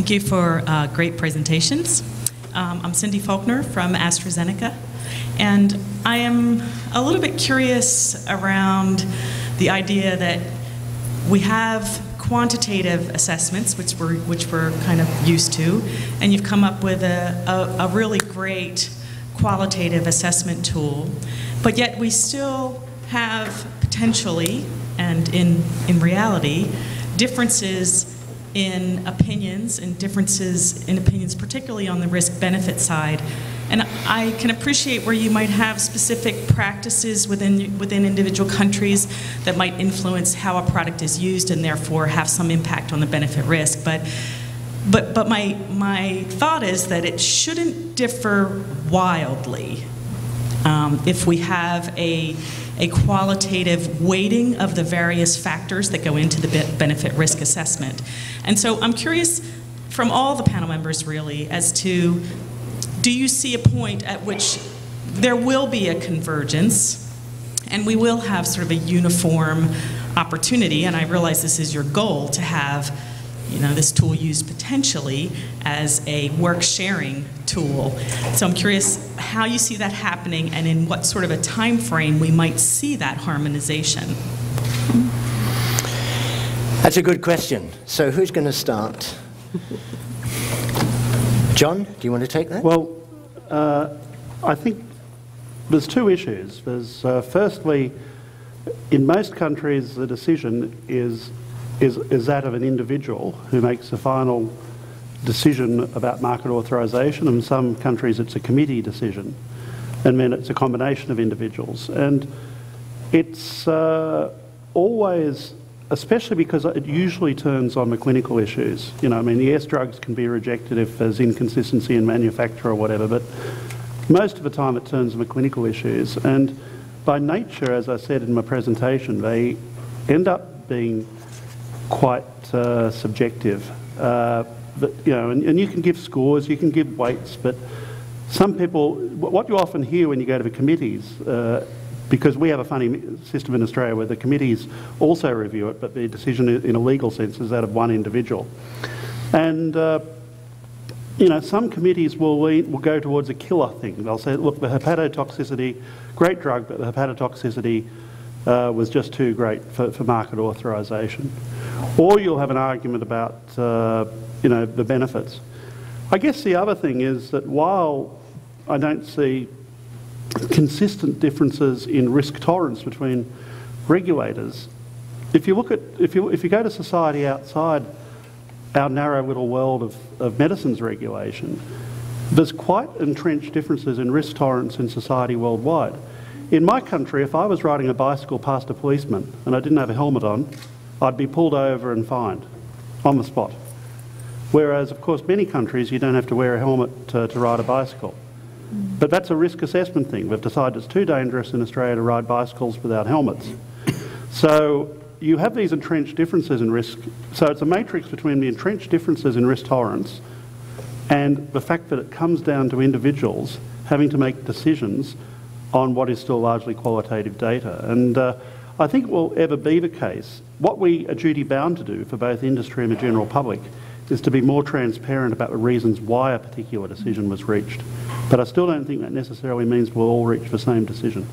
Thank you for great presentations. I'm Cindy Faulkner from AstraZeneca, and I am a little bit curious around the idea that we have quantitative assessments, which we're kind of used to, and you've come up with a really great qualitative assessment tool, but yet we still have potentially, and in reality, differences in opinions, and differences in opinions particularly on the risk-benefit side. And I can appreciate where you might have specific practices within individual countries that might influence how a product is used and therefore have some impact on the benefit risk. But my thought is that it shouldn't differ wildly if we have a qualitative weighting of the various factors that go into the benefit risk assessment. And so I'm curious from all the panel members really as to, do you see a point at which there will be a convergence and we will have sort of a uniform opportunity, and I realize this is your goal, to have this tool used potentially as a work-sharing tool. So I'm curious how you see that happening and in what sort of a time frame we might see that harmonization. That's a good question. So who's going to start? John, do you want to take that? Well, I think there's two issues. There's firstly, in most countries, the decision is that of an individual who makes the final decision about market authorisation. In some countries it's a committee decision, and then it's a combination of individuals. And it's always, especially because it usually turns on the clinical issues. I mean, yes, drugs can be rejected if there's inconsistency in manufacture or whatever, but most of the time it turns on the clinical issues. And by nature, as I said in my presentation, they end up being quite subjective. And you can give scores, you can give weights, but some people, what you often hear when you go to the committees, because we have a funny system in Australia where the committees also review it, but the decision in a legal sense is that of one individual. And some committees will go towards a killer thing. They'll say, look, the hepatotoxicity, great drug, but the hepatotoxicity was just too great for market authorisation. Or you'll have an argument about the benefits. I guess the other thing is that while I don't see consistent differences in risk tolerance between regulators, if you go to society outside our narrow little world of medicines regulation, there's quite entrenched differences in risk tolerance in society worldwide. In my country, if I was riding a bicycle past a policeman and I didn't have a helmet on, I'd be pulled over and fined on the spot. Whereas, of course, many countries you don't have to wear a helmet to ride a bicycle. But that's a risk assessment thing. We've decided it's too dangerous in Australia to ride bicycles without helmets. So you have these entrenched differences in risk. So it's a matrix between the entrenched differences in risk tolerance and the fact that it comes down to individuals having to make decisions on what is still largely qualitative data. And I think it will ever be the case. What we are duty bound to do for both industry and the general public is to be more transparent about the reasons why a particular decision was reached. But I still don't think that necessarily means we'll all reach the same decision.